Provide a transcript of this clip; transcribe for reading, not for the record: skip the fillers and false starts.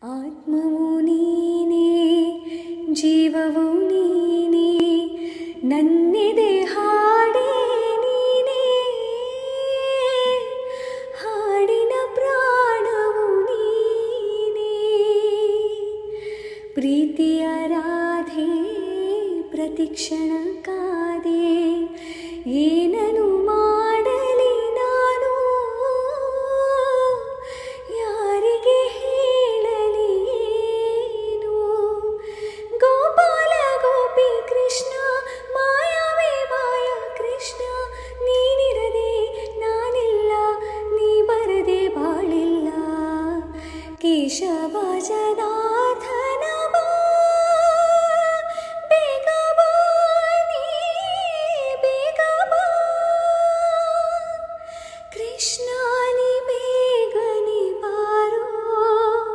ಆತ್ಮವು ನೀನೇ, ಜೀವವು ನೀನೇ, ನನ್ನೆದೆ ಹಾಡೇ ನೀನೇ, ಹಾಡಿನ ಪ್ರಾಣವು ನೀನೇ. ಪ್ರೀತಿಯ ರಾಧೆ ಪ್ರತಿಕ್ಷಣ ಕಾದೆ, ಏನನು ಮಾಡಲಿ ನಾನು, ಯಾರಿಗೆ ಹೇಳಲಿ ಏನು. ಗೋಪಾಲ ಗೋಪಿ ಕೃಷ್ಣ, ಮಾಯವೇ ಮಾಯ ಕೃಷ್ಣ, ನೀನಿರದೆ ನಾನಿಲ್ಲ, ನೀ ಬರದೆ ಬಾಳಿಲ್ಲ. ಕೇಶವ ಜನಾರ್ದನ